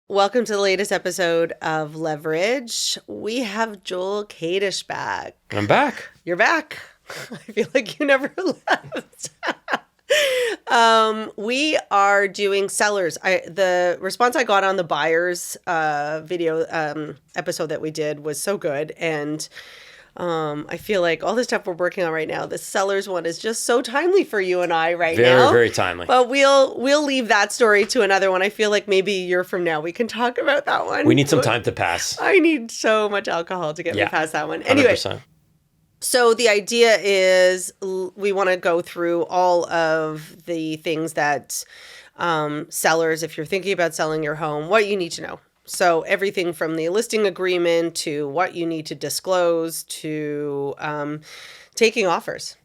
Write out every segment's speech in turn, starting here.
Welcome to the latest episode of Leverage. We have Joel Kadish back. I'm back. You're back. I feel like you never left. We are doing sellers. The response I got on the buyers video episode that we did was so good, and I feel like all the stuff we're working on right now, the sellers one is just so timely for you and I now. Very, very timely. But we'll leave that story to another one. I feel like maybe a year from now we can talk about that one. We need some time to pass. I need so much alcohol to get me past that one. Anyway, 100%. So the idea is we want to go through all of the things that sellers, if you're thinking about selling your home, what you need to know. So everything from the listing agreement to what you need to disclose to taking offers.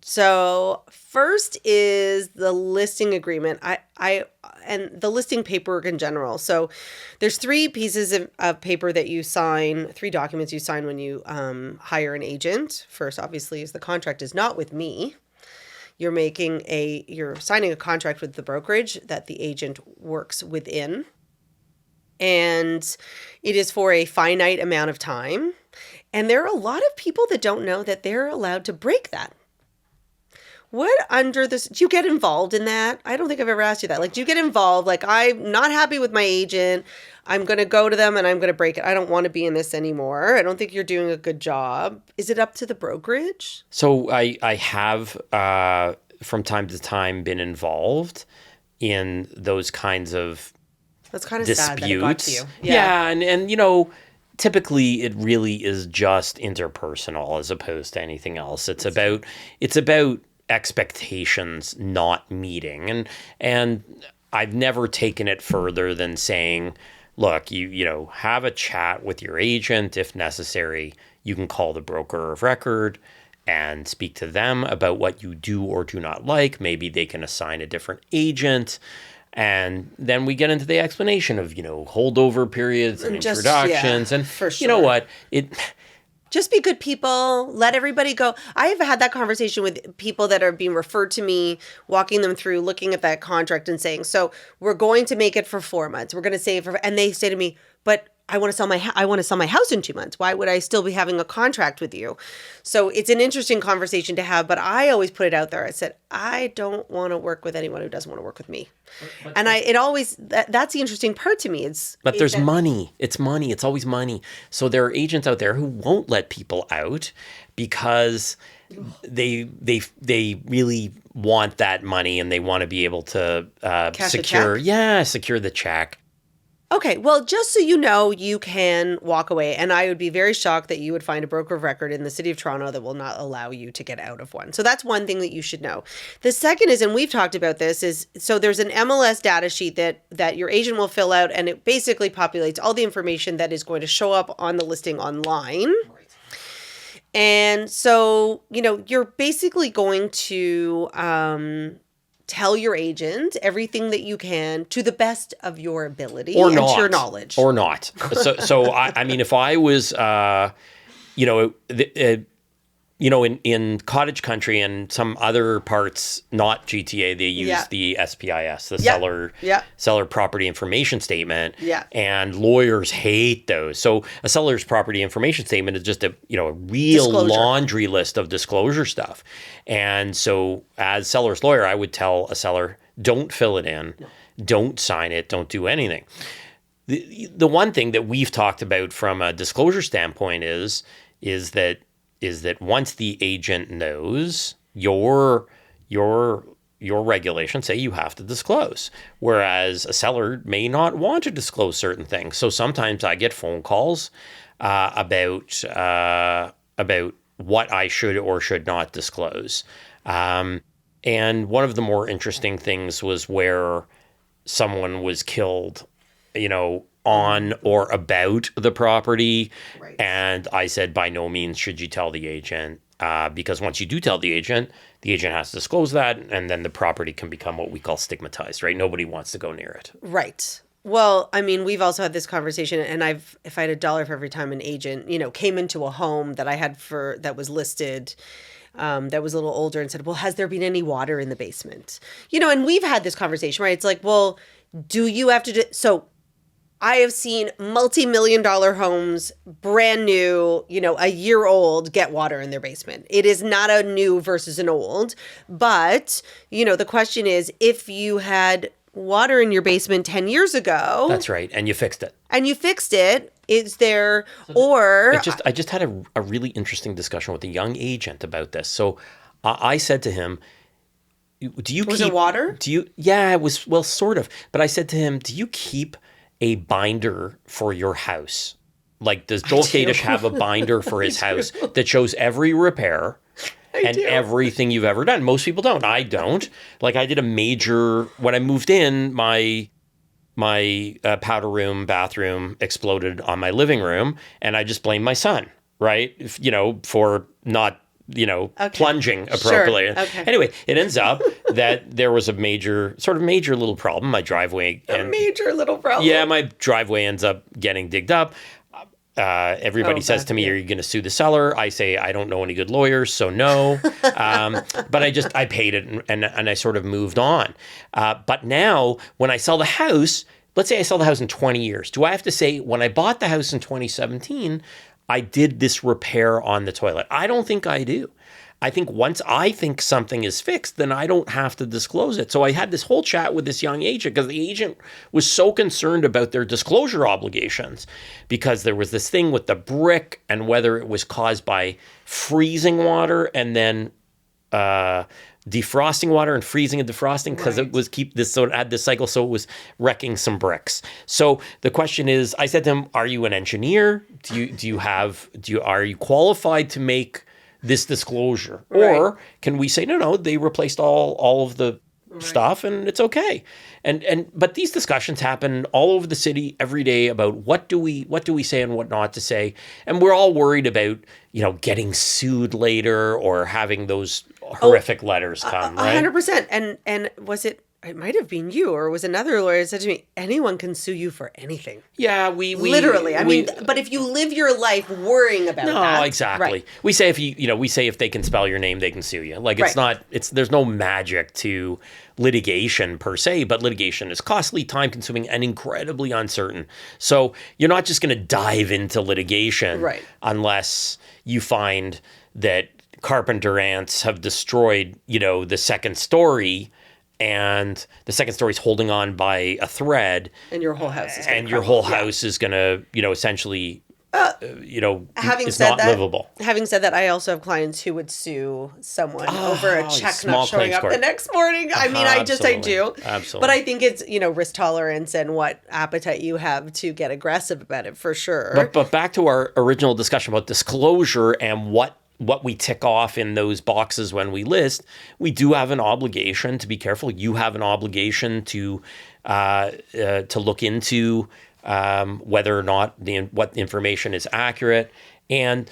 So first is the listing agreement. And the listing paperwork in general. So there's three pieces of paper that you sign, three documents you sign when you hire an agent. First, obviously, is the contract is not with me. You're signing a contract with the brokerage that the agent works within. And it is for a finite amount of time. And there are a lot of people that don't know that they're allowed to break that. Do you get involved in that? I don't think I've ever asked you that. Like, do you get involved? Like, I'm not happy with my agent. I'm going to go to them and I'm going to break it. I don't want to be in this anymore. I don't think you're doing a good job. Is it up to the brokerage? So I have, from time to time, been involved in those kinds of That's kind of disputes. sad that it got to you. Yeah, and typically it really is just interpersonal as opposed to anything else. It's about expectations not meeting, and I've never taken it further than saying, look, you have a chat with your agent if necessary. You can call the broker of record and speak to them about what you do or do not like. Maybe they can assign a different agent. And then we get into the explanation of, holdover periods and introductions. And for sure. You know what? Just be good people. Let everybody go. I have had that conversation with people that are being referred to me, walking them through, looking at that contract and saying, so we're going to make it for 4 months. We're going to save and they say to me, but I want to sell my house in 2 months. Why would I still be having a contract with you? So it's an interesting conversation to have, but I always put it out there. I said, I don't want to work with anyone who doesn't want to work with me. That's the interesting part to me. There's money. It's money. It's always money. So there are agents out there who won't let people out because they really want that money and they want to be able to secure the check. Okay, well, just so you know, you can walk away. And I would be very shocked that you would find a broker of record in the city of Toronto that will not allow you to get out of one. So that's one thing that you should know. The second is, and we've talked about this, so there's an MLS data sheet that your agent will fill out, and it basically populates all the information that is going to show up on the listing online. Right. And so, you're basically going to tell your agent everything that you can to the best of your ability or and not, to your knowledge. Or not. So I mean, if I was, in cottage country and some other parts, not GTA, they use the SPIS, the seller property information statement. Yeah. And lawyers hate those. So a seller's property information statement is just a real disclosure. Laundry list of disclosure stuff. And so as seller's lawyer, I would tell a seller, don't fill it in, don't sign it, don't do anything. The one thing that we've talked about from a disclosure standpoint is that once the agent knows your regulations say you have to disclose, whereas a seller may not want to disclose certain things. So sometimes I get phone calls about what I should or should not disclose. And one of the more interesting things was where someone was killed, on or about the property. Right. And I said, by no means should you tell the agent, because once you do tell the agent has to disclose that, and then the property can become what we call stigmatized, right? Nobody wants to go near it. Right. Well, I mean, we've also had this conversation, and if I had $1 for every time an agent, came into a home that I had that was listed, that was a little older and said, well, has there been any water in the basement? And we've had this conversation, right? It's like, well, Do you have to do so? I have seen multi-million-dollar homes, brand new, a year old, get water in their basement. It is not a new versus an old. But, the question is, if you had water in your basement 10 years ago. That's right. And you fixed it. Is there, or. I just had a really interesting discussion with a young agent about this. So I said to him, Was it water? Yeah, it was, well, sort of. But I said to him, do you keep a binder for your house? Like, does Joel Kadish have a binder for his house that shows every repair and everything you've ever done? Most people don't. I don't. Like, I did when I moved in, my powder room, bathroom exploded on my living room, and I just blamed my son, right? For not plunging appropriately. Sure. Okay. Anyway, it ends up that there was a major little problem. My driveway. Major little problem. Yeah, my driveway ends up getting digged up. Everybody says to me, "Are you going to sue the seller?" I say, "I don't know any good lawyers, so no." But I paid it and I sort of moved on. But now, when I sell the house, let's say I sell the house in 20 years, do I have to say, when I bought the house in 2017, I did this repair on the toilet? I don't think I do. I think once I think something is fixed, then I don't have to disclose it. So I had this whole chat with this young agent because the agent was so concerned about their disclosure obligations, because there was this thing with the brick and whether it was caused by freezing water and then defrosting water and freezing and defrosting, because it was so it had this cycle, so it was wrecking some bricks. So the question is, I said to him, "Are you an engineer? Are you qualified to make this disclosure, or can we say no, they replaced all of the stuff and it's okay?" But these discussions happen all over the city every day about what do we say and what not to say, and we're all worried about getting sued later or having those horrific letters come. 100%. And was it? It might have been you, or it was another lawyer that said to me, anyone can sue you for anything. Yeah, we literally. I mean, but if you live your life worrying about that. No, exactly. Right. We say if they can spell your name, they can sue you. Like, there's no magic to litigation per se, but litigation is costly, time consuming, and incredibly uncertain. So you're not just going to dive into litigation unless you find that carpenter ants have destroyed, the second story, and the second story is holding on by a thread, and your whole house is going to essentially it's not livable. Having said that, I also have clients who would sue someone over a check not showing up the next morning. I mean, I do. Absolutely. But I think it's, risk tolerance and what appetite you have to get aggressive about it, for sure. But back to our original discussion about disclosure and what we tick off in those boxes when we list, we do have an obligation to be careful. You have an obligation to look into whether or not what information is accurate. And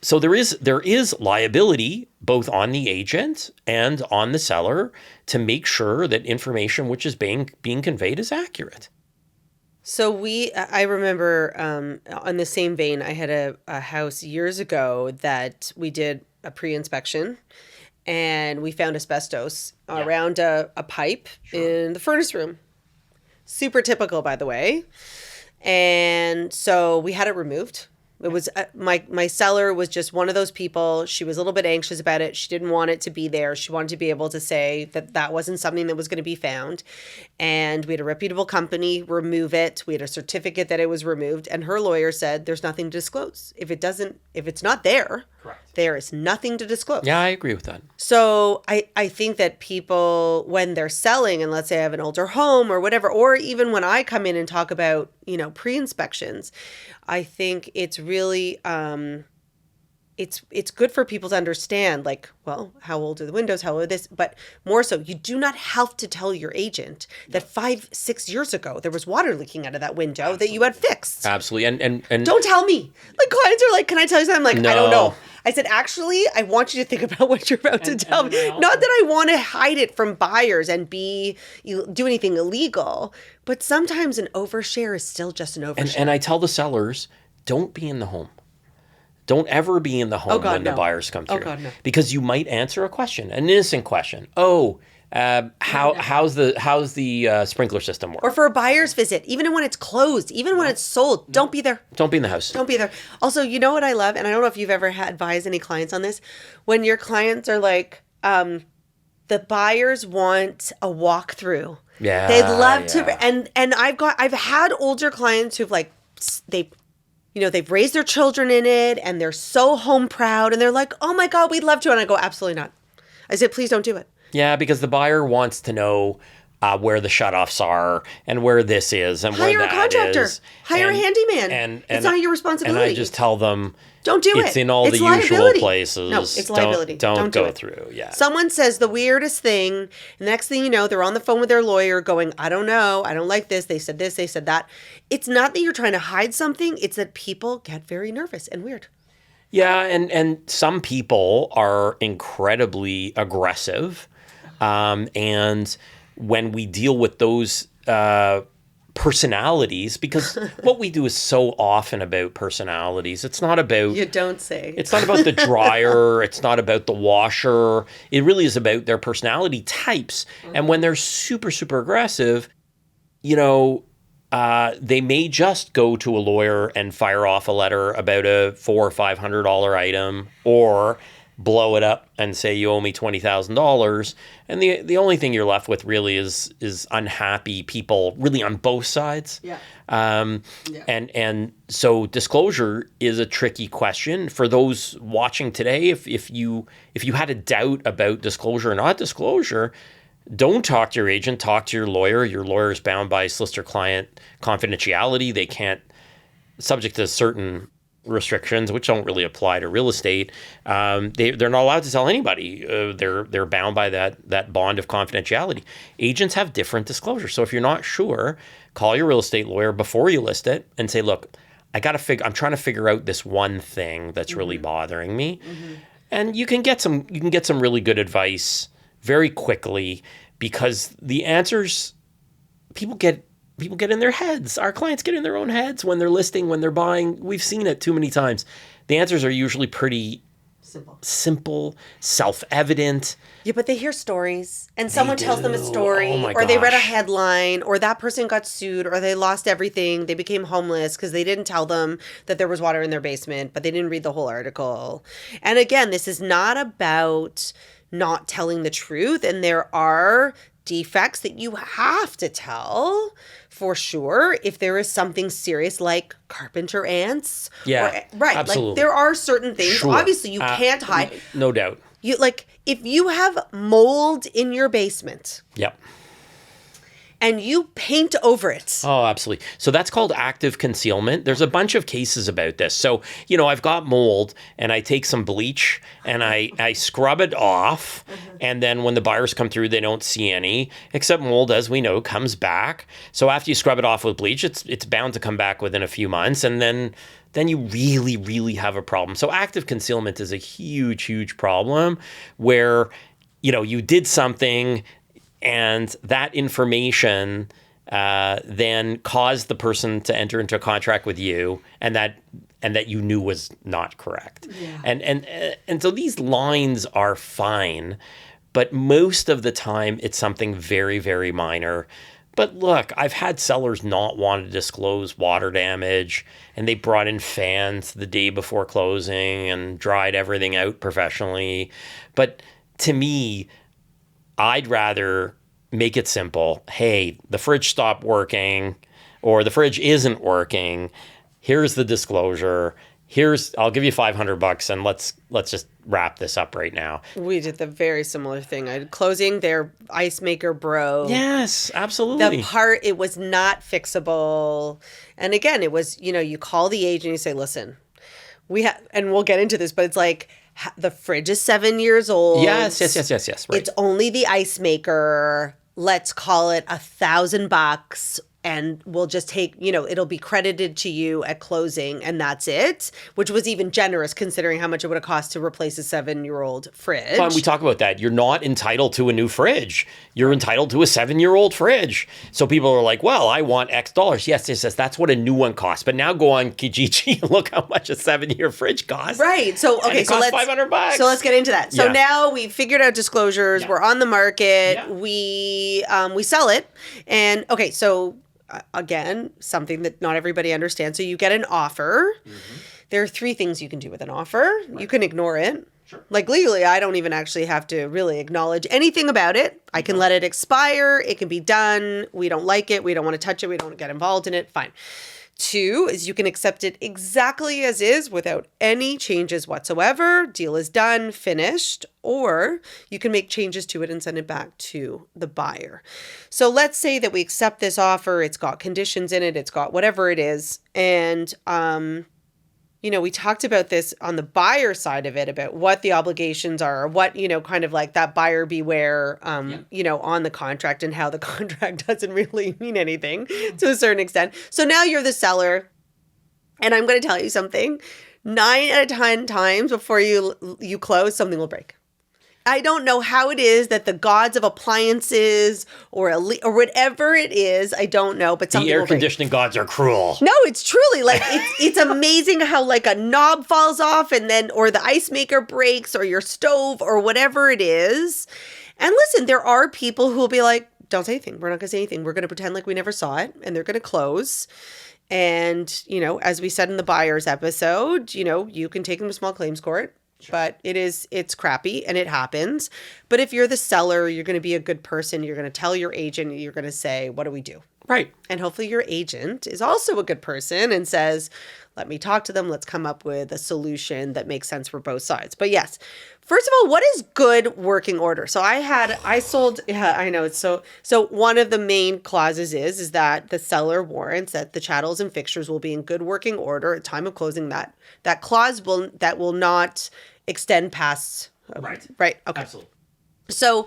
so there is liability both on the agent and on the seller to make sure that information which is being conveyed is accurate. So I remember on the same vein, I had a house years ago that we did a pre-inspection, and we found asbestos around a pipe in the furnace room. Super typical, by the way. And so we had it removed. It was my seller was just one of those people. She was a little bit anxious about it. She didn't want it to be there. She wanted to be able to say that wasn't something that was going to be found. And we had a reputable company remove it. We had a certificate that it was removed. And her lawyer said, there's nothing to disclose. If it's not there, correct, there is nothing to disclose. Yeah, I agree with that. So I think that people, when they're selling, and let's say I have an older home or whatever, or even when I come in and talk about, pre-inspections, I think it's really, it's good for people to understand, like, well, how old are the windows? How old are this? But more so, you do not have to tell your agent that 5-6 years ago there was water leaking out of that window that you had fixed. Absolutely. And don't tell me. Like, clients are like, can I tell you something? I'm like, no. I don't know. I said, actually, I want you to think about what you're about to tell me. Not that I want to hide it from buyers and do anything illegal, but sometimes an overshare is still just an overshare. And I tell the sellers, don't be in the home. Don't ever be in the home when the buyers come through. Oh, God, no. Because you might answer a question, an innocent question. Oh, How's the sprinkler system work? Or for a buyer's visit, even when it's closed, even when it's sold, don't be there. Don't be in the house. Don't be there. Also, you know what I love, and I don't know if you've ever advised any clients on this, when your clients are like, the buyers want a walkthrough. Yeah, they'd love to, and I've had older clients who've like they've raised their children in it, and they're so home proud, and they're like, oh my God, we'd love to, and I go, absolutely not. I said, please don't do it. Yeah, because the buyer wants to know where the shutoffs are and where this is and where that is. Hire a contractor. Hire a handyman. And it's not your responsibility. And I just tell them, don't do it. It's in all the usual places. No, it's liability. Don't go through. Yeah. Someone says the weirdest thing, and the next thing you know, they're on the phone with their lawyer going, I don't know. I don't like this. They said this. They said that. It's not that you're trying to hide something. It's that people get very nervous and weird. Yeah, and some people are incredibly aggressive. And when we deal with those personalities, because what we do is so often about personalities. It's not about... You don't say. It's not about the dryer. It's not about the washer. It really is about their personality types. Mm-hmm. And when they're super, super aggressive, they may just go to a lawyer and fire off a letter about a $400 or $500 item, or blow it up and say you owe me $20,000, and the only thing you're left with really is unhappy people, really on both sides. Yeah. And so disclosure is a tricky question for those watching today. If you had a doubt about disclosure or not disclosure, don't talk to your agent. Talk to your lawyer. Your lawyer is bound by solicitor-client confidentiality. They can't, subject to certain restrictions, which don't really apply to real estate. They're not allowed to tell anybody. They're bound by that bond of confidentiality. Agents have different disclosure. So if you're not sure, call your real estate lawyer before you list it and say, look, I'm trying to figure out this one thing that's really bothering me. Mm-hmm. And you can get some really good advice very quickly, because the answers, people get in their heads. Our clients get in their own heads when they're listing, when they're buying. We've seen it too many times. The answers are usually pretty simple, self-evident. Yeah, but they hear stories, and someone tells them a story, or they read a headline, or that person got sued, or they lost everything. They became homeless because they didn't tell them that there was water in their basement, but they didn't read the whole article. And again, this is not about not telling the truth, and there are defects that you have to tell for sure if there is something serious like carpenter ants. Yeah, right. Absolutely. Like there are certain things, sure. Obviously you can't hide. No doubt. If you have mold in your basement. Yep. And you paint over it. Oh, absolutely. So that's called active concealment. There's a bunch of cases about this. So, I've got mold, and I take some bleach and I scrub it off. Mm-hmm. And then when the buyers come through, they don't see any, except mold, as we know, comes back. So after you scrub it off with bleach, it's bound to come back within a few months. And then you really, really have a problem. So active concealment is a huge, huge problem where, you did something, and that information then caused the person to enter into a contract with you, and that you knew was not correct. Yeah. And so these lines are fine, but most of the time it's something very, very minor. But look, I've had sellers not want to disclose water damage, and they brought in fans the day before closing and dried everything out professionally. But to me, I'd rather make it simple. Hey, the fridge stopped working, or the fridge isn't working. Here's the disclosure. I'll give you $500 and let's just wrap this up right now. We did the very similar thing. Closing, their ice maker broke. Yes, absolutely. It was not fixable. And again, it was, you call the agent and you say, listen, and we'll get into this, but it's like, the fridge is 7 years old. Yes. Right. It's only the ice maker. Let's call it $1,000. and we'll just take, it'll be credited to you at closing and that's it, which was even generous considering how much it would have cost to replace a 7-year-old fridge. We talk about that. You're not entitled to a new fridge. You're entitled to a 7-year-old fridge. So people are like, well, I want X dollars. Yes, that's what a new one costs. But now go on Kijiji and look how much a 7-year fridge costs. Right. So, okay. So let's $500. So let's get into that. So now we've figured out disclosures. We're on the market. We sell it. And okay, so again, something that not everybody understands. So you get an offer. There are 3 things you can do with an offer. You can ignore it. Sure. Like legally, I don't even actually have to really acknowledge anything about it. I can let it expire. It can be done. We don't like it. We don't want to touch it. We don't get involved in it. Fine. 2 is you can accept it exactly as is without any changes whatsoever. Deal is done, finished, or you can make changes to it and send it back to the buyer. So let's say that we accept this offer. It's got conditions in it. It's got whatever it is. And, we talked about this on the buyer side of it, about what the obligations are, what, kind of like that buyer beware, on the contract, and how the contract doesn't really mean anything to a certain extent. So now you're the seller, and I'm going to tell you something. 9 out of 10 times before you close, something will break. I don't know how it is that the gods of appliances or whatever it is, I don't know, but something The air will break. conditioning gods are cruel. No, it's truly like it's amazing how like a knob falls off or the ice maker breaks or your stove or whatever it is. And listen, there are people who will be like, don't say anything. We're not going to say anything. We're going to pretend like we never saw it, and they're going to close. And, as we said in the buyer's episode, you can take them to small claims court. Sure. But it's crappy and it happens. But if you're the seller, you're going to be a good person. You're going to tell your agent, you're going to say, what do we do? Right. And hopefully your agent is also a good person and says, let me talk to them. Let's come up with a solution that makes sense for both sides. But yes, first of all, what is good working order? So I sold, I know. So one of the main clauses is that the seller warrants that the chattels and fixtures will be in good working order at time of closing. That clause will not extend past. Right. Right. Okay. Absolutely. So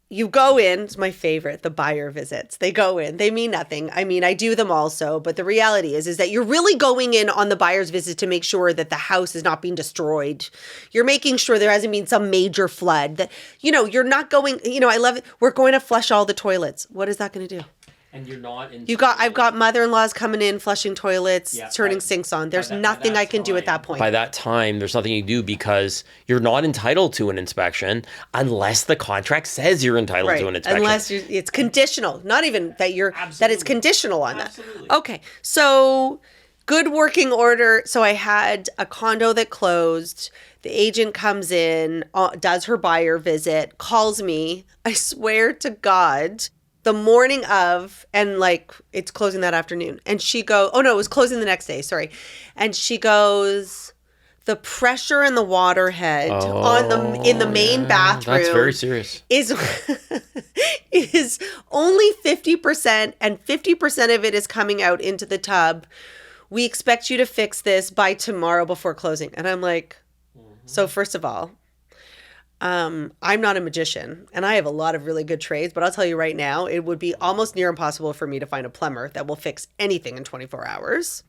you go in, it's my favorite, the buyer visits. They go in, they mean nothing. I mean, I do them also, but the reality is that you're really going in on the buyer's visit to make sure that the house is not being destroyed. You're making sure there hasn't been some major flood, that, you're not going, I love it. We're going to flush all the toilets. What is that going to do? And you're not in. I've got mother-in-laws coming in, flushing toilets, turning sinks on. There's nothing I can do at that point. By that time, there's nothing you can do because you're not entitled to an inspection unless the contract says you're entitled to an inspection. Unless it's conditional. Not even that that it's conditional on Absolutely. that. Okay. So good working order. So I had a condo that closed. The agent comes in, does her buyer visit, calls me. I swear to God, the morning of, and like it's closing that afternoon. And she goes, oh no, it was closing the next day. Sorry. And she goes, the pressure in the water head in the main bathroom. That's very serious. Is only 50%, and 50% of it is coming out into the tub. We expect you to fix this by tomorrow before closing. And I'm like, so first of all, I'm not a magician, and I have a lot of really good trades, but I'll tell you right now, it would be almost near impossible for me to find a plumber that will fix anything in 24 hours.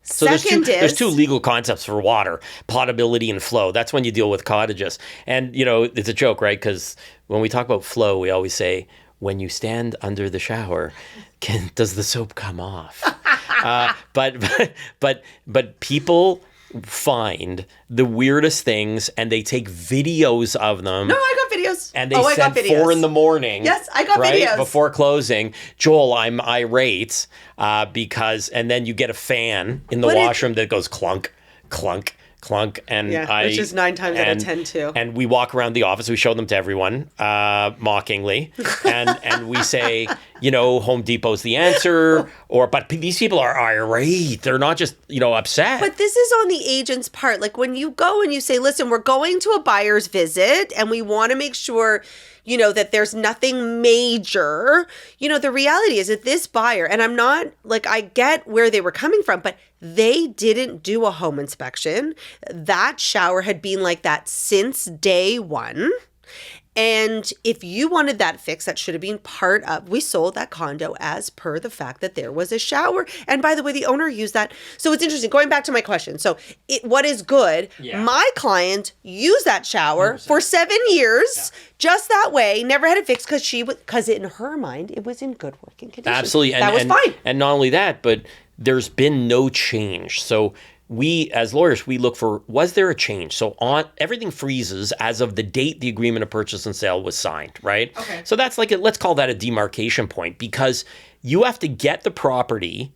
So there's two legal concepts for water: potability and flow. That's when you deal with cottages. And, it's a joke, right? Because when we talk about flow, we always say, when you stand under the shower, does the soap come off? But people find the weirdest things and they take videos of them. No, I got videos. And they said 4 a.m. Yes, I got right, videos. Before closing. Joel, I'm irate because, and then you get a fan in the washroom that goes clunk, clunk, clunk. And which is 9 times out of 10 too. And we walk around the office, we show them to everyone, mockingly. and we say, Home Depot's the answer. But these people are irate. They're not just, upset. But this is on the agent's part. Like when you go and you say, listen, we're going to a buyer's visit and we want to make sure, that there's nothing major. The reality is that this buyer, and I'm not like, I get where they were coming from, but they didn't do a home inspection. That shower had been like that since day one. And if you wanted that fixed, that should have been part of, we sold that condo as per the fact that there was a shower. And by the way, the owner used that. So it's interesting, going back to my question. So what is good? Yeah. My client used that shower 100%. for 7 years, just that way, never had it fixed because in her mind, it was in good working condition. Absolutely. That was fine. And not only that, but there's been no change. So we, as lawyers, we look for, was there a change? So everything freezes as of the date the agreement of purchase and sale was signed, right? Okay. So that's like, let's call that a demarcation point, because you have to get the property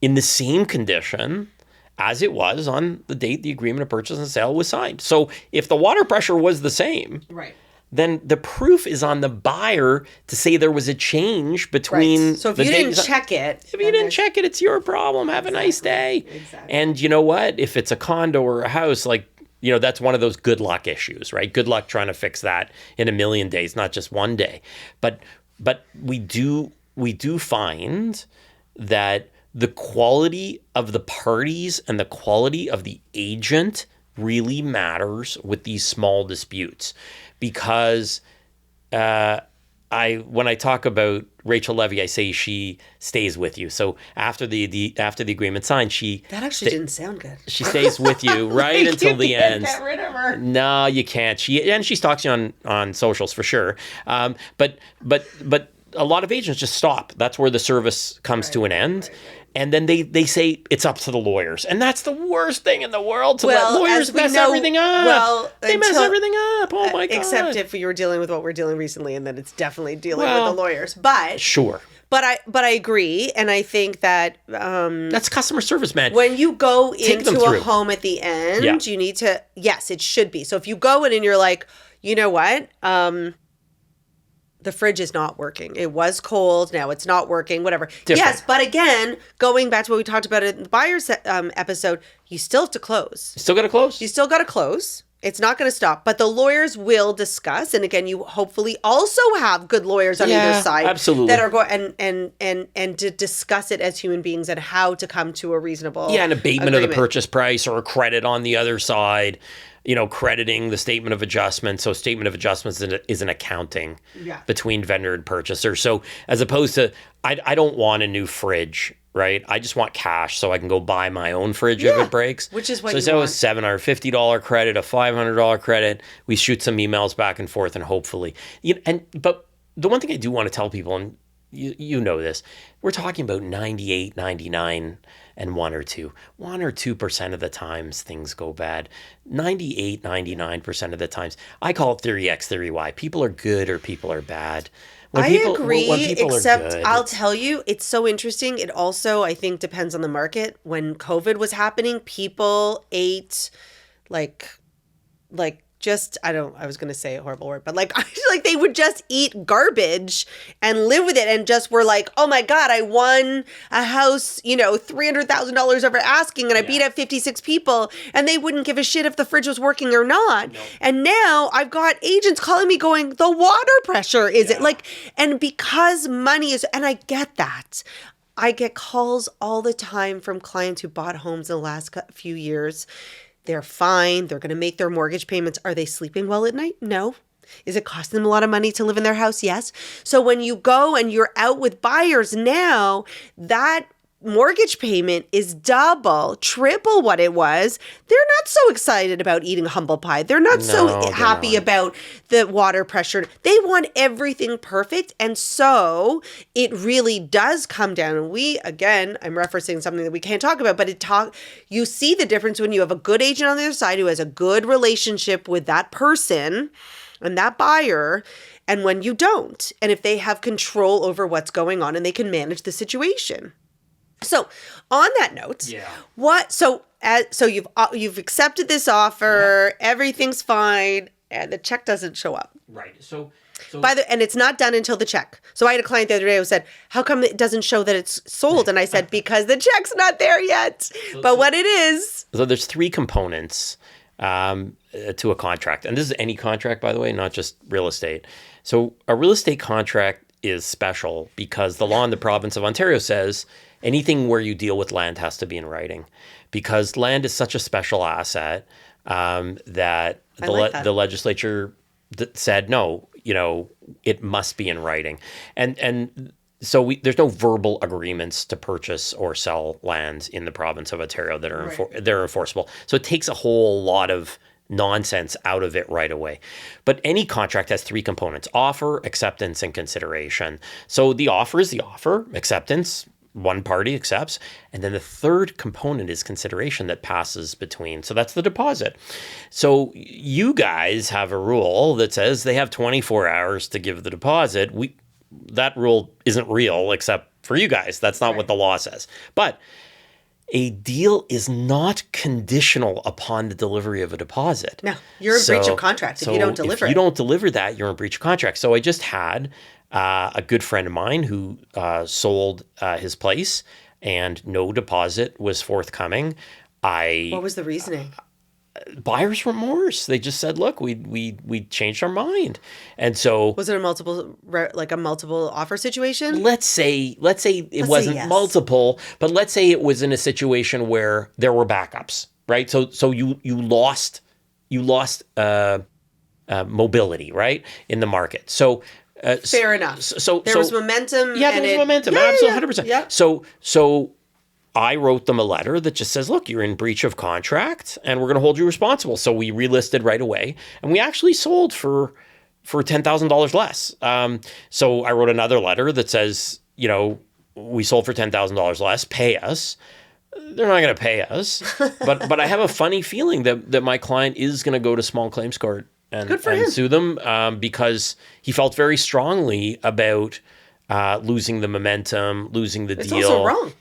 in the same condition as it was on the date the agreement of purchase and sale was signed. So if the water pressure was the same, Right. then the proof is on the buyer to say there was a change between. Right. So if you didn't check it. If you didn't check it, it's your problem. Have a nice day. Exactly. And you know what? If it's a condo or a house, like, that's one of those good luck issues, right? Good luck trying to fix that in a million days, not just one day. But we do find that the quality of the parties and the quality of the agent really matters with these small disputes, because when I talk about Rachel Levy, I say she stays with you. So after the agreement signed, That actually didn't sound good. she stays with you right until the end. Get rid of her. No, you can't. She stalks you on socials for sure. But a lot of agents just stop. That's where the service comes to an end. Right. And then they say it's up to the lawyers. And that's the worst thing in the world, to let lawyers mess everything up. They mess everything up. Oh my God. Except if you were dealing with what we're dealing recently, and then it's definitely dealing with the lawyers. But sure. But I agree, and I think that that's customer service, man. When you go into a home at the end, you need to, yes, it should be. So if you go in and you're like, you know what? The fridge is not working. It was cold. Now it's not working, whatever. Different. Yes, but again, going back to what we talked about in the buyer's episode, you still have to close. You still got to close. You still got to close. It's not going to stop. But the lawyers will discuss. And again, you hopefully also have good lawyers on either side. Absolutely. That are going and to discuss it as human beings and how to come to a reasonable an abatement agreement of the purchase price or a credit on the other side. Crediting the statement of adjustment. So statement of adjustments is an accounting between vendor and purchaser. So as opposed to, I don't want a new fridge, right? I just want cash so I can go buy my own fridge if it breaks. Which is what so you want. So a $750 credit, a $500 credit. We shoot some emails back and forth, and hopefully, but the one thing I do want to tell people, and you know this, we're talking about 98, 99, and 1 or 2. 1 or 2% of the times things go bad. 98, 99% of the times. I call it theory X, theory Y. People are good or people are bad. I agree, except I'll tell you, it's so interesting. It also, I think, depends on the market. When COVID was happening, people ate like I was going to say a horrible word, but like they would just eat garbage and live with it, and just were like, oh my God, I won a house, $300,000 over asking, and I beat up 56 people, and they wouldn't give a shit if the fridge was working or not. No. And now I've got agents calling me going, the water pressure is it? And because money is, and I get that. I get calls all the time from clients who bought homes in the last few years. They're fine. They're going to make their mortgage payments. Are they sleeping well at night? No. Is it costing them a lot of money to live in their house? Yes. So when you go and you're out with buyers now, that mortgage payment is double, triple what it was. They're not so excited about eating humble pie. They're not happy about the water pressure. They want everything perfect. And so it really does come down. And I'm referencing something that we can't talk about, but you see the difference when you have a good agent on the other side who has a good relationship with that person and that buyer, and when you don't, and if they have control over what's going on and they can manage the situation. So, on that note, so you've accepted this offer, everything's fine, and the check doesn't show up. Right. So and it's not done until the check. So I had a client the other day who said, "How come it doesn't show that it's sold?" And I said, "Because the check's not there yet." What it is. So there's 3 components to a contract, and this is any contract, by the way, not just real estate. So a real estate contract is special because the law in the province of Ontario says anything where you deal with land has to be in writing, because land is such a special asset that the legislature said, no, it must be in writing. And so there's no verbal agreements to purchase or sell lands in the province of Ontario that are they're enforceable. So it takes a whole lot of nonsense out of it right away. But any contract has three components: offer, acceptance, and consideration. So the offer is the offer, acceptance, one party accepts, and then the third component is consideration that passes between. So that's the deposit. So you guys have a rule that says they have 24 hours to give the deposit. That rule isn't real except for you guys. That's not what the law says. But a deal is not conditional upon the delivery of a deposit. No, you're in breach of contract if you don't deliver it. If you don't deliver that, you're in breach of contract. So I just had a good friend of mine who sold his place and no deposit was forthcoming. What was the reasoning? Buyer's remorse. They just said, "Look, we changed our mind," and so was it a multiple offer situation? Let's say it wasn't multiple, but let's say it was in a situation where there were backups, right? So you lost mobility, right, in the market. So fair enough. So there was momentum. Yeah, there was momentum. Absolutely, 100%. Yeah. So I wrote them a letter that just says, look, you're in breach of contract and we're going to hold you responsible. So we relisted right away and we actually sold for $10,000 less. So I wrote another letter that says, we sold for $10,000 less, pay us. They're not going to pay us. but I have a funny feeling that my client is going to go to small claims court and sue them because he felt very strongly about losing the momentum, losing the deal. It's also wrong.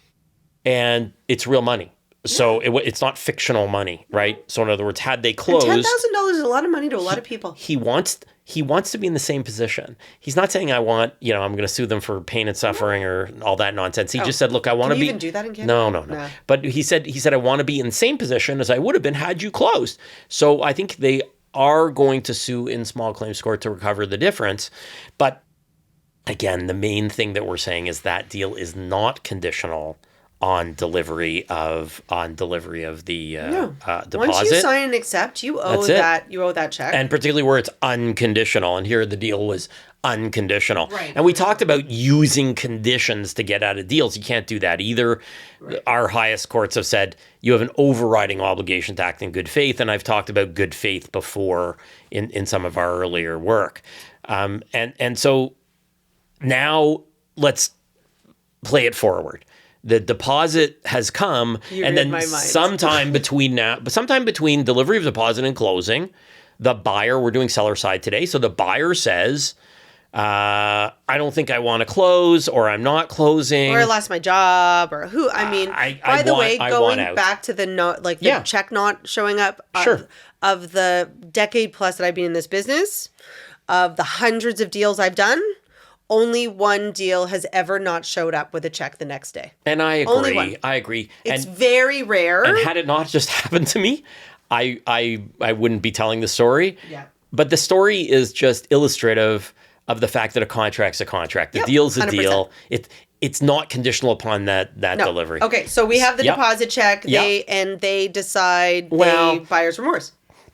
And it's real money. So it's not fictional money, right? So in other words, had they closed... $10,000 is a lot of money to a lot of people. He wants to be in the same position. He's not saying I'm going to sue them for pain and suffering or all that nonsense. He just said, look, I want to be... Can you even do that in Canada? No. But he said, I want to be in the same position as I would have been had you closed. So I think they are going to sue in small claims court to recover the difference. But again, the main thing that we're saying is that deal is not conditional on delivery of the deposit. Once you sign and accept, you owe that check. And particularly where it's unconditional. And here the deal was unconditional. Right. And we talked about using conditions to get out of deals. You can't do that either. Right. Our highest courts have said you have an overriding obligation to act in good faith. And I've talked about good faith before in some of our earlier work. And so now let's play it forward. The deposit has come, and then sometime between delivery of deposit and closing, the buyer, we're doing seller side today, so the buyer says, I don't think I want to close, or I'm not closing. Or I lost my job, or who, by the way, going back to the check not showing up of the decade plus that I've been in this business, of the hundreds of deals I've done, only one deal has ever not showed up with a check the next day. And I agree. Only one. I agree. It's very rare. And had it not just happened to me, I wouldn't be telling the story. Yeah. But the story is just illustrative of the fact that a contract's a contract. The deal's a 100%. Deal. It's not conditional upon that delivery. Okay, so we have the deposit check. They decide buyer's remorse.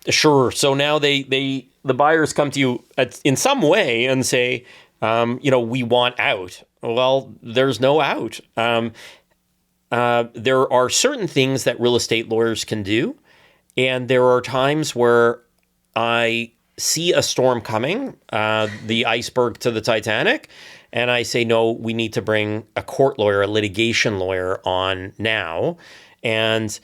Sure. So now the buyers come to you in some way and say, we want out. Well, there's no out. There are certain things that real estate lawyers can do. And there are times where I see a storm coming, the iceberg to the Titanic, and I say, no, we need to bring a court lawyer, a litigation lawyer on now. And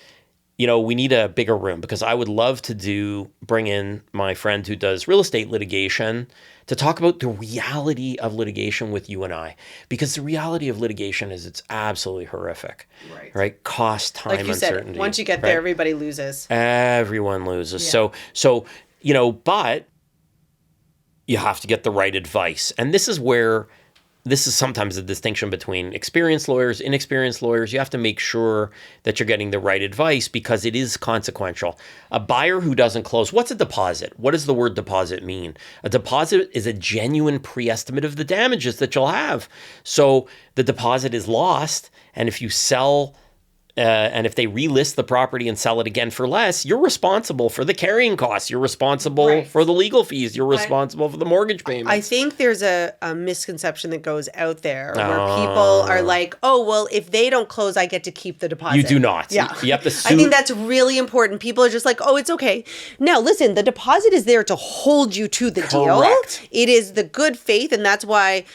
we need a bigger room because I would love to bring in my friend who does real estate litigation to talk about the reality of litigation with you and I. Because the reality of litigation is it's absolutely horrific. Right? Cost, time, like you uncertainty. Said, once you get there, everybody loses. Everyone loses. Yeah. So but you have to get the right advice. And this is sometimes a distinction between experienced lawyers, inexperienced lawyers. You have to make sure that you're getting the right advice because it is consequential. A buyer who doesn't close, what's a deposit? What does the word deposit mean? A deposit is a genuine pre-estimate of the damages that you'll have. So the deposit is lost, and if you sell and if they relist the property and sell it again for less, you're responsible for the carrying costs. You're responsible for the legal fees. You're responsible for the mortgage payments. I think there's a misconception that goes out there where people are like, oh, well, if they don't close, I get to keep the deposit. You do not. Yeah. You have to sue. I think that's really important. People are just like, oh, it's okay. Now, listen, the deposit is there to hold you to the deal. It is the good faith, and that's why,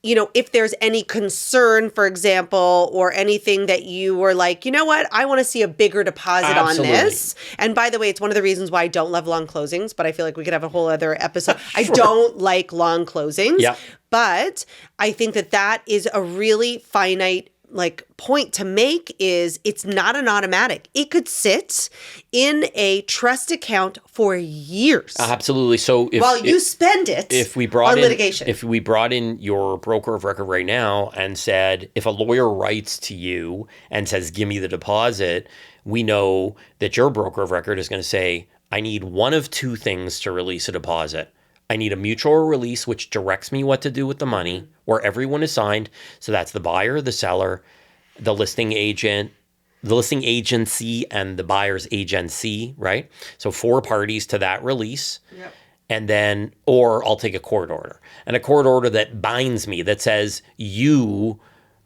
you know, if there's any concern, for example, or anything that you were like, you know what, I want to see a bigger deposit on this. And by the way, it's one of the reasons why I don't love long closings, but I feel like we could have a whole other episode. I don't like long closings, but I think that that is a really finite point to make is it's not an automatic. It could sit in a trust account for years. Absolutely. So while you spend it on litigation. If we brought in your broker of record right now and said, if a lawyer writes to you and says, give me the deposit, we know that your broker of record is going to say, I need one of two things to release a deposit. I need a mutual release, which directs me what to do with the money, where everyone is signed. So that's the buyer, the seller, the listing agent, the listing agency, and the buyer's agency, right? So 4 parties to that release. Yep. And then, or I'll take a court order. And a court order that binds me, that says, you,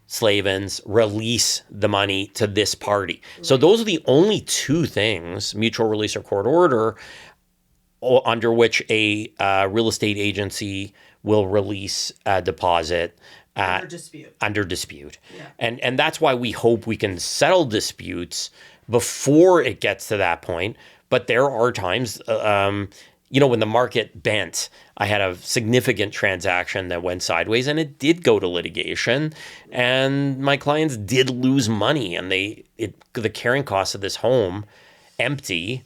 Slavens, release the money to this party. Right. So those are the only 2 things, mutual release or court order, under which a real estate agency will release a deposit under dispute. Yeah. And that's why we hope we can settle disputes before it gets to that point. But there are times, when the market bent, I had a significant transaction that went sideways, and it did go to litigation, and my clients did lose money, and the carrying costs of this home, empty,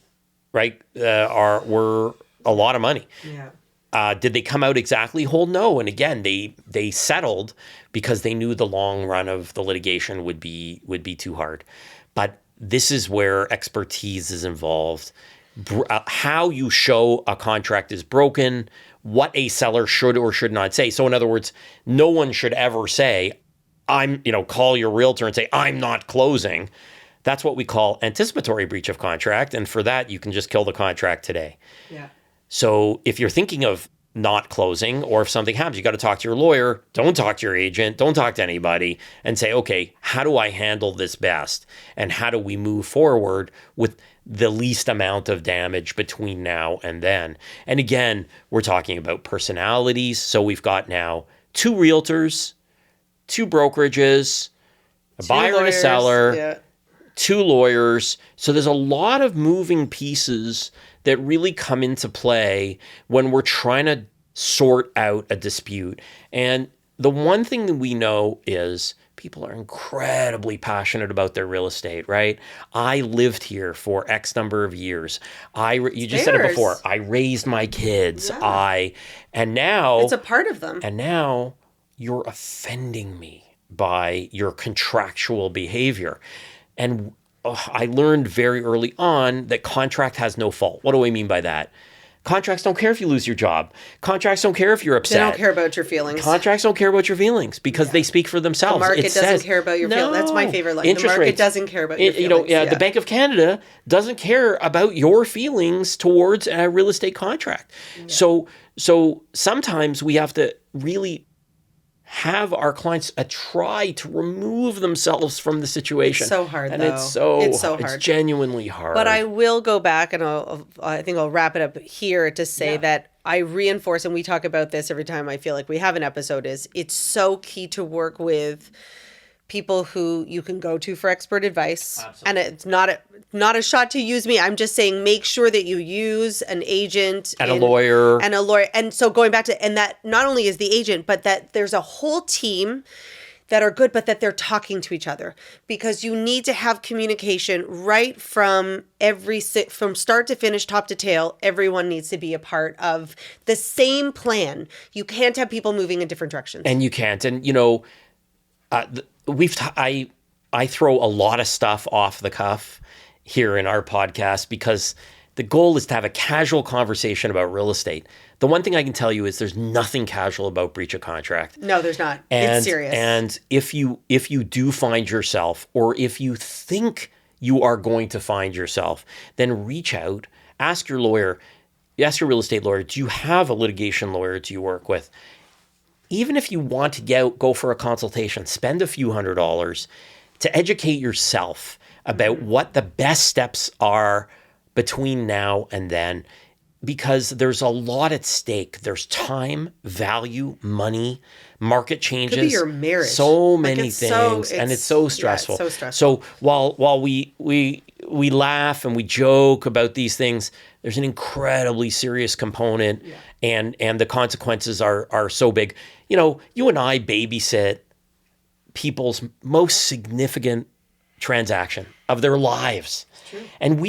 right, were a lot of money. Yeah. Did they come out exactly whole? No. And again, they settled because they knew the long run of the litigation would be too hard. But this is where expertise is involved. How you show a contract is broken, what a seller should or should not say. So in other words, no one should ever say, call your realtor and say, I'm not closing. That's what we call anticipatory breach of contract. And for that, you can just kill the contract today. Yeah. So if you're thinking of not closing, or if something happens, you got to talk to your lawyer. Don't talk to your agent. Don't talk to anybody, and say, okay, how do I handle this best? And how do we move forward with the least amount of damage between now and then? And again, we're talking about personalities. So we've got now 2 realtors, 2 brokerages, a buyer and a seller, 2 lawyers. So there's a lot of moving pieces that really come into play when we're trying to sort out a dispute. And the one thing that we know is people are incredibly passionate about their real estate, right? I lived here for X number of years. You just said it before. I raised my kids. Yeah. And now it's a part of them. And now you're offending me by your contractual behavior. And I learned very early on that contract has no fault. What do I mean by that? Contracts don't care if you lose your job. Contracts don't care if you're upset. They don't care about your feelings. Contracts don't care about your feelings because they speak for themselves. The market doesn't care about your feelings. That's my favorite line. The market doesn't care about your feelings. The Bank of Canada doesn't care about your feelings towards a real estate contract. Yeah. So sometimes we have to really have our clients try to remove themselves from the situation. It's so hard, and though. It's so hard. It's genuinely hard. But I will go back, and I think I'll wrap it up here to say that I reinforce, and we talk about this every time I feel like we have an episode, is it's so key to work with people who you can go to for expert advice. Absolutely. And it's not a shot to use me. I'm just saying make sure that you use an agent and a lawyer. And so going back to, and that not only is the agent, but that there's a whole team that are good, but that they're talking to each other, because you need to have communication right from from start to finish, top to tail. Everyone needs to be a part of the same plan. You can't have people moving in different directions. And you can't. And, I throw a lot of stuff off the cuff here in our podcast because The goal is to have a casual conversation about real estate. The one thing I can tell you is there's nothing casual about breach of contract. No, there's not. And, it's serious. And if you do find yourself, or if you think you are going to find yourself, then reach out, ask your lawyer, ask your real estate lawyer, do you have a litigation lawyer do you work with? Even if you want to go for a consultation, spend a few $100s to educate yourself about what the best steps are between now and then, because there's a lot at stake. There's time, value, money, market changes. Could be your marriage. So many things, and it's so stressful. Yeah, it's so stressful. So while we laugh and we joke about these things, there's an incredibly serious component, and the consequences are so big. You know, you and I babysit people's most significant transaction of their lives, and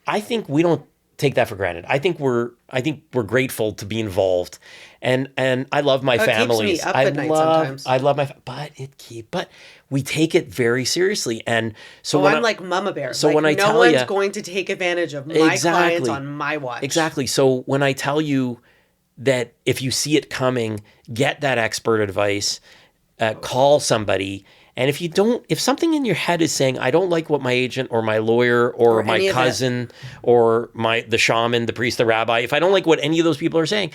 I think we don't take that for granted. I think we're grateful to be involved, and I love my families. Keeps me up at night sometimes. I love but we take it very seriously, and so I'm like Mama Bear. So like, when I no tell one's going to take advantage of my clients on my watch. Exactly. So when I tell you that if you see it coming, get that expert advice, call somebody. And if something in your head is saying, I don't like what my agent or my lawyer or my cousin or the shaman, the priest, the rabbi, if I don't like what any of those people are saying,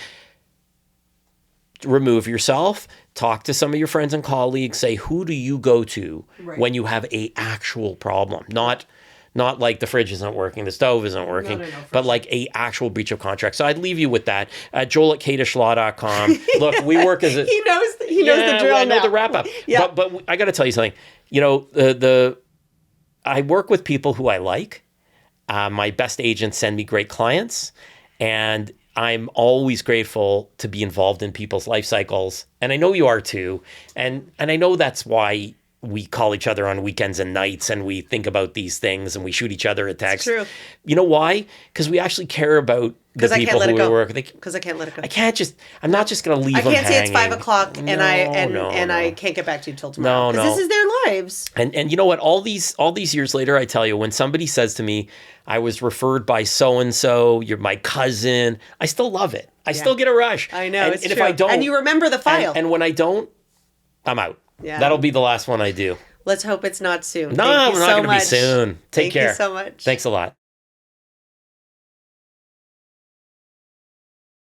remove yourself, talk to some of your friends and colleagues, say, who do you go to when you have a actual problem? Not like the fridge isn't working, the stove isn't working, but like a actual breach of contract. So I'd leave you with that. Joel at kadishlaw.com. Look, we work as a... He knows the drill I know now. the wrap up. Yeah. But I got to tell you something. You know, I work with people who I like. My best agents send me great clients, and I'm always grateful to be involved in people's life cycles. And I know you are too. And I know that's why we call each other on weekends and nights, and we think about these things, and we shoot each other a text. It's true. You know why? Because we actually care about the people who we work with. Because I can't let it go. I'm not just going to leave them hanging. I can't say it's 5 o'clock and I can't get back to you till tomorrow. No. This is their lives. And you know what? All these years later, I tell you, when somebody says to me, I was referred by so-and-so, you're my cousin, I still love it. I still get a rush. I know, and it's if true. I don't, and you remember the file. And when I don't, I'm out. Yeah. That'll be the last one I do. Let's hope it's not soon. No, we're not going to be soon. Take care. Thank you so much. Thanks a lot.